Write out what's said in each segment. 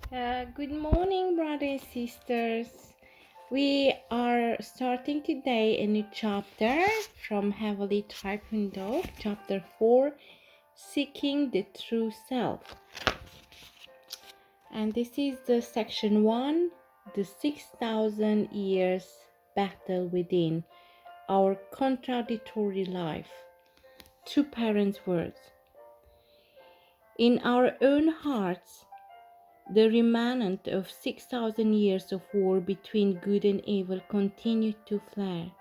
Good morning, brothers and sisters. We are starting today a new chapter from Heavenly Tribe Hoondok, chapter 4, Seeking the True Self. And this is the section 1, the 6,000 years battle within our contradictory life. Two parents' words. In our own hearts, the remnant of 6,000 years of war between good and evil continued to flare.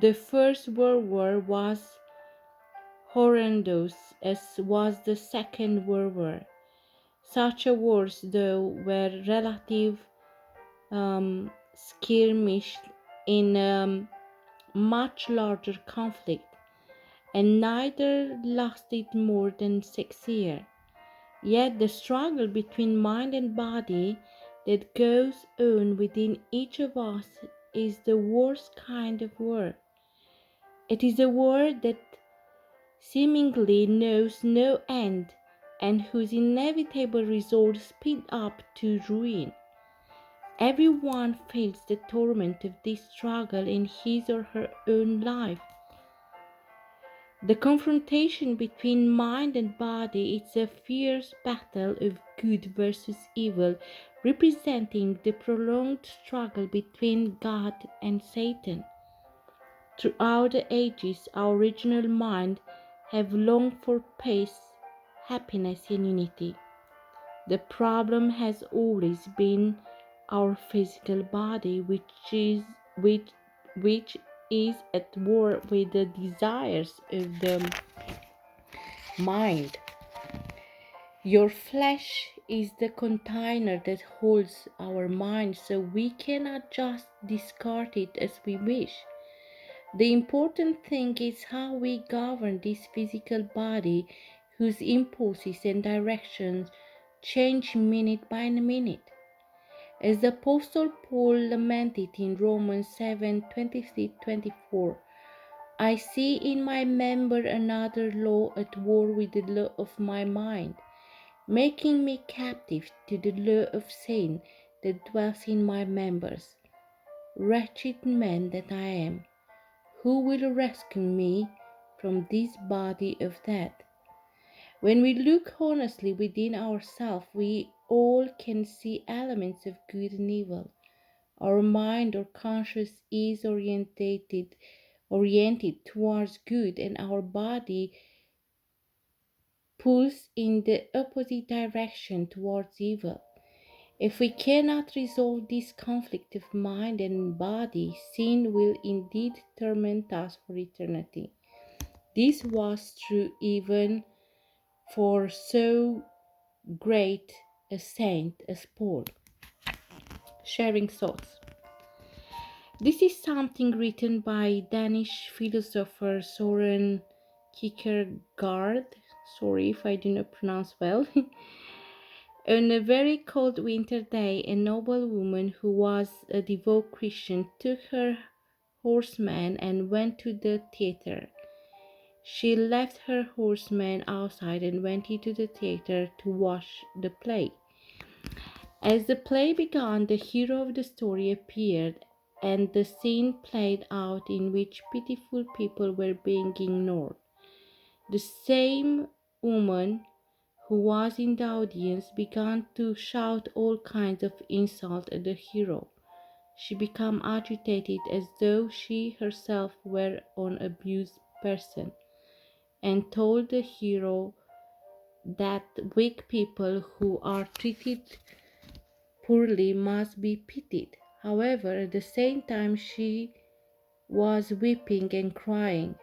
The First World War was horrendous, as was the Second World War. Such wars, though, were relative skirmishes in a much larger conflict, and neither lasted more than 6 years. Yet the struggle between mind and body that goes on within each of us is the worst kind of war. It is a war that seemingly knows no end and whose inevitable results speed up to ruin. Everyone feels the torment of this struggle in his or her own life. The confrontation between mind and body is a fierce battle of good versus evil, representing the prolonged struggle between God and Satan. Throughout the ages, our original mind have longed for peace, happiness, and unity. The problem has always been our physical body, which is at war with the desires of the mind. Your flesh is the container that holds our mind, so we cannot just discard it as we wish. The important thing is how we govern this physical body, whose impulses and directions change minute by minute. As the Apostle Paul lamented in Romans 7:23-24, I see in my member another law at war with the law of my mind, making me captive to the law of sin that dwells in my members. Wretched man that I am, who will rescue me from this body of death? When we look honestly within ourselves, we all can see elements of good and evil. Our mind or conscience is oriented towards good, and our body pulls in the opposite direction towards evil. If we cannot resolve this conflict of mind and body, sin will indeed torment us for eternity. This was true even for so great a saint as Paul. Sharing thoughts. This is something written by Danish philosopher Soren Kierkegaard. Sorry if I do not pronounce well. On a very cold winter day, a noble woman who was a devout Christian took her horseman and went to the theater. She left her horseman outside and went into the theater to watch the play. As the play began, the hero of the story appeared, and the scene played out in which pitiful people were being ignored. The same woman who was in the audience began to shout all kinds of insults at the hero. She became agitated as though she herself were an abused person, and told the hero that weak people who are treated poorly must be pitied. However, at the same time she was weeping and crying.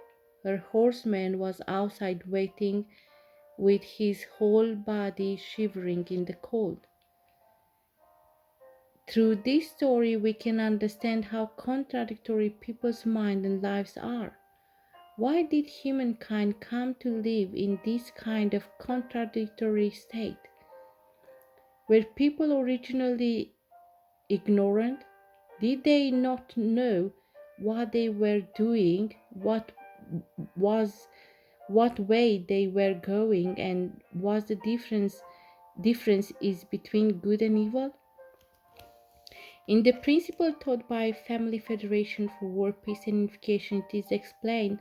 Her horseman was outside waiting with his whole body shivering in the cold. Through this story, we can understand how contradictory people's minds and lives are. Why did humankind come to live in this kind of contradictory state? Were people originally ignorant? Did they not know what they were doing, was what way they were going, and was the difference difference is between good and evil? In the principle taught by Family Federation for World Peace and Unification, it is explained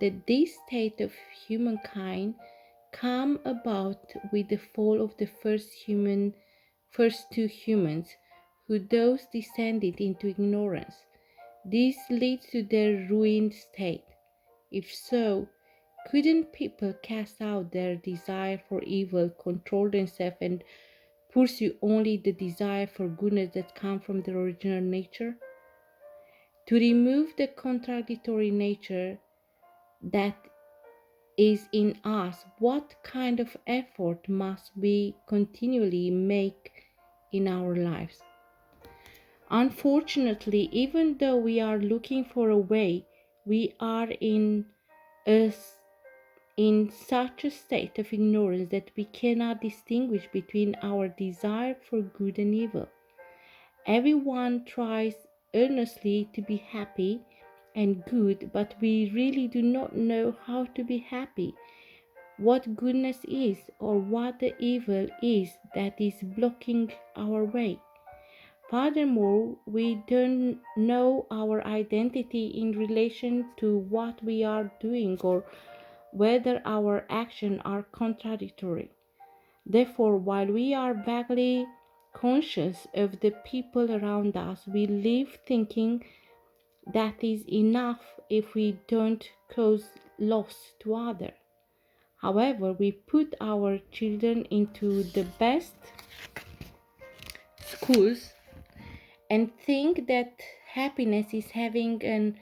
that this state of humankind come about with the fall of the first two humans, who thus descended into ignorance. This leads to their ruined state. If so, couldn't people cast out their desire for evil, control themselves, and pursue only the desire for goodness that comes from their original nature? To remove the contradictory nature that is in us, what kind of effort must we continually make in our lives? Unfortunately, even though we are looking for a way, we are a, in such a state of ignorance that we cannot distinguish between our desire for good and evil. Everyone tries earnestly to be happy and good, but we really do not know how to be happy, what goodness is, or what the evil is that is blocking our way. Furthermore, we don't know our identity in relation to what we are doing or whether our actions are contradictory. Therefore, while we are vaguely conscious of the people around us, we live thinking that is enough if we don't cause loss to others. However, we put our children into the best schools and think that happiness is having an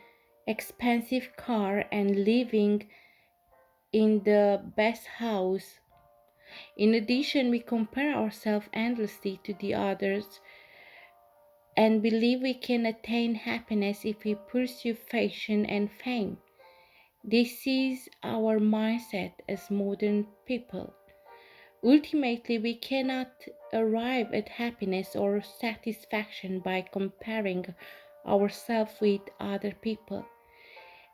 expensive car and living in the best house. In addition, we compare ourselves endlessly to the others and believe we can attain happiness if we pursue fashion and fame. This is our mindset as modern people. Ultimately, we cannot arrive at happiness or satisfaction by comparing ourselves with other people.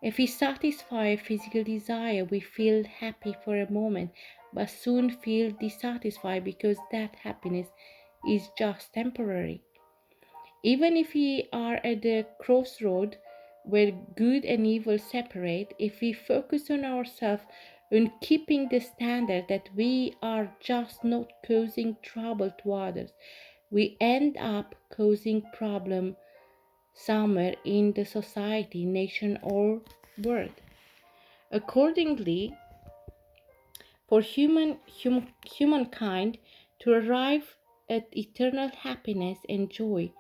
If we satisfy a physical desire, we feel happy for a moment, but soon feel dissatisfied because that happiness is just temporary. Even if we are at the crossroad where good and evil separate, if we focus on ourselves, on keeping the standard that we are just not causing trouble to others, we end up causing problem somewhere in the society, nation, or world. Accordingly, for humankind to arrive at eternal happiness and joy,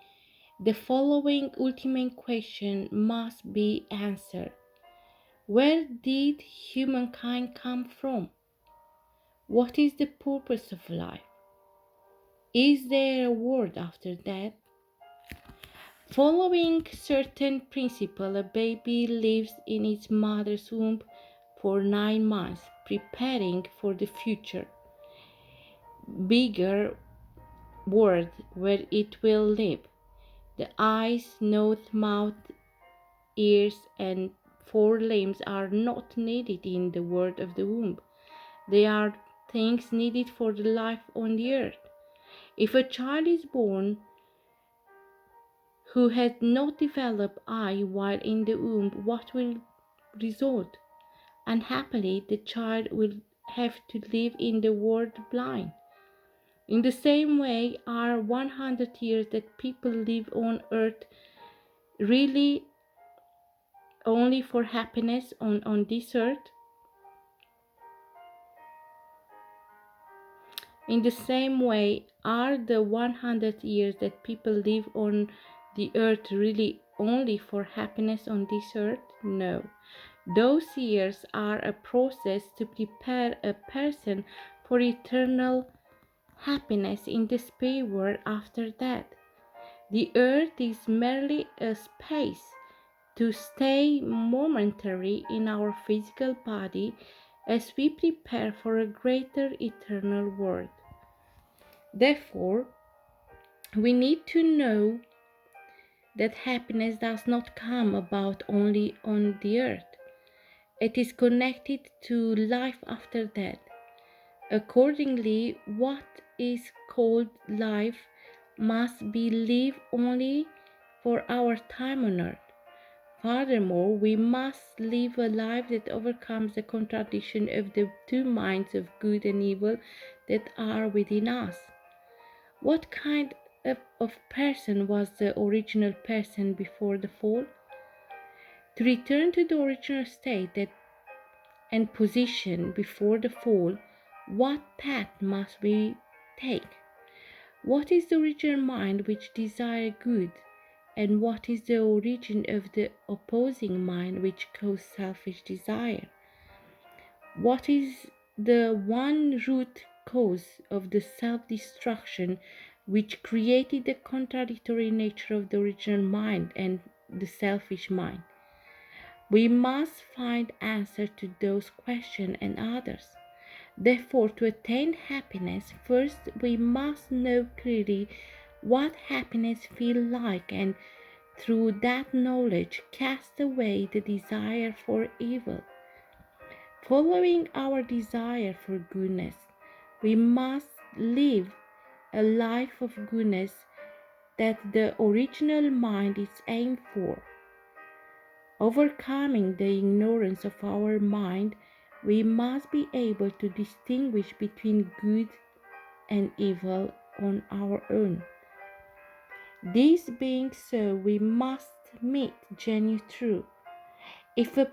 the following ultimate question must be answered. Where did humankind come from? What is the purpose of life? Is there a world after that? Following certain principle, a baby lives in its mother's womb for 9 months, preparing for the future, bigger world where it will live. The eyes, nose, mouth, ears, and forelimbs are not needed in the world of the womb. They are things needed for the life on the earth. If a child is born who has not developed eye while in the womb, what will result? Unhappily, the child will have to live in the world blind. In the same way, are 100 years that people live on earth really only for happiness on this earth? In the same way, are the 100 years that people live on the earth really only for happiness on this earth? No. Those years are a process to prepare a person for eternal happiness in the spirit world after that. The earth is merely a space to stay momentary in our physical body as we prepare for a greater eternal world. Therefore, we need to know that happiness does not come about only on the earth. It is connected to life after death. Accordingly, what is called life must be lived only for our time on earth. Furthermore, we must live a life that overcomes the contradiction of the two minds of good and evil that are within us. What kind of person was the original person before the fall? To return to the original state and position before the fall, what path must we take? What is the original mind which desires good, and what is the origin of the opposing mind which causes selfish desire? What is the one root cause of the self-destruction which created the contradictory nature of the original mind and the selfish mind? We must find answer to those questions and others. Therefore, to attain happiness, first we must know clearly what happiness feels like, and through that knowledge cast away the desire for evil. Following our desire for goodness, we must live a life of goodness that the original mind is aimed for. Overcoming the ignorance of our mind, we must be able to distinguish between good and evil on our own. This being so, we must meet genuine truth. If a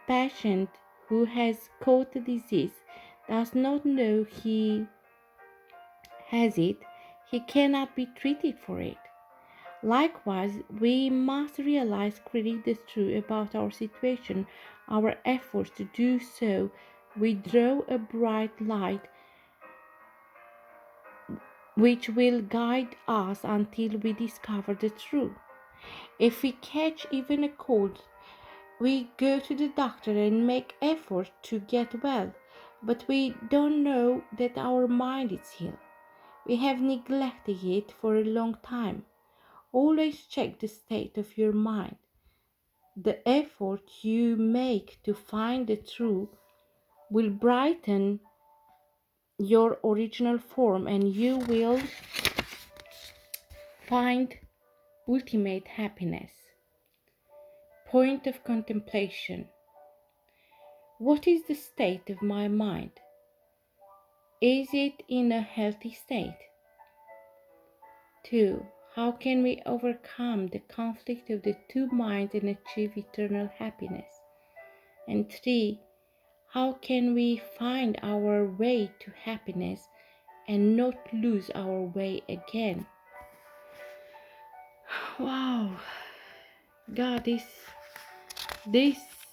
patient who has caught a disease does not know he has it, he cannot be treated for it. Likewise, we must realize clearly the truth about our situation. Our efforts to do so will draw a bright light which will guide us until we discover the truth. If we catch even a cold, we go to the doctor and make effort to get well, but we don't know that our mind is healed. We have neglected it for a long time. Always check the state of your mind. The effort you make to find the truth will brighten your original form, and you will find ultimate happiness. Point of contemplation. What is the state of my mind? Is it in a healthy state? 2. How can we overcome the conflict of the two minds and achieve eternal happiness? And 3. How can we find our way to happiness and not lose our way again? Wow, God, this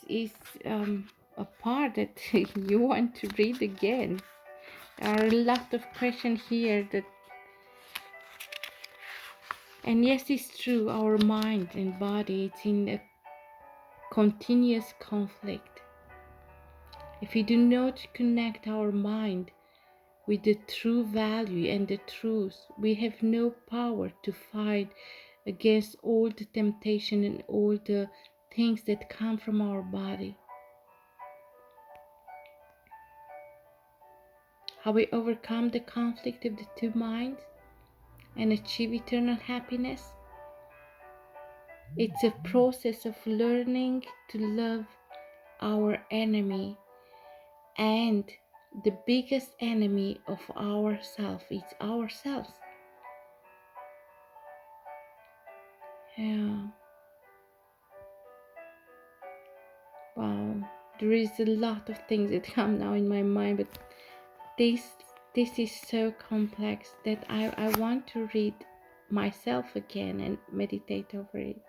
is a part that you want to read again. There are a lot of questions here and yes, it's true, our mind and body, it's in a continuous conflict. If we do not connect our mind with the true value and the truth, we have no power to fight against all the temptation and all the things that come from our body. How we overcome the conflict of the two minds and achieve eternal happiness? It's a process of learning to love our enemy, and the biggest enemy of ourselves is ourselves. Yeah. Wow. There is a lot of things that come now in my mind, but this is so complex that I want to read myself again and meditate over it.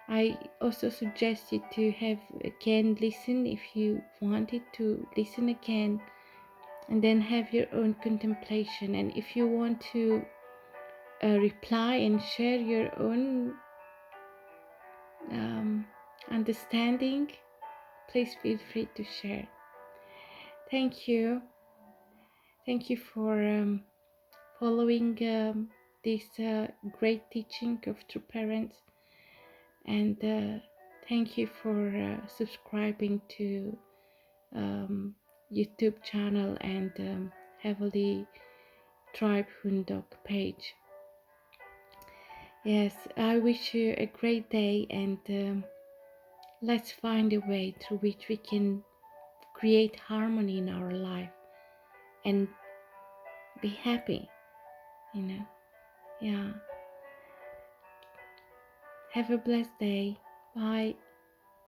I also suggest you to have again listen if you wanted to listen again, and then have your own contemplation. And if you want to reply and share your own understanding, please feel free to share. Thank you for following this great teaching of true parents, and thank you for subscribing to YouTube channel and Heavily Tribe Hoondok page. Yes, I wish you a great day, and let's find a way through which we can create harmony in our life and be happy, you know. Yeah. Have a blessed day. Bye.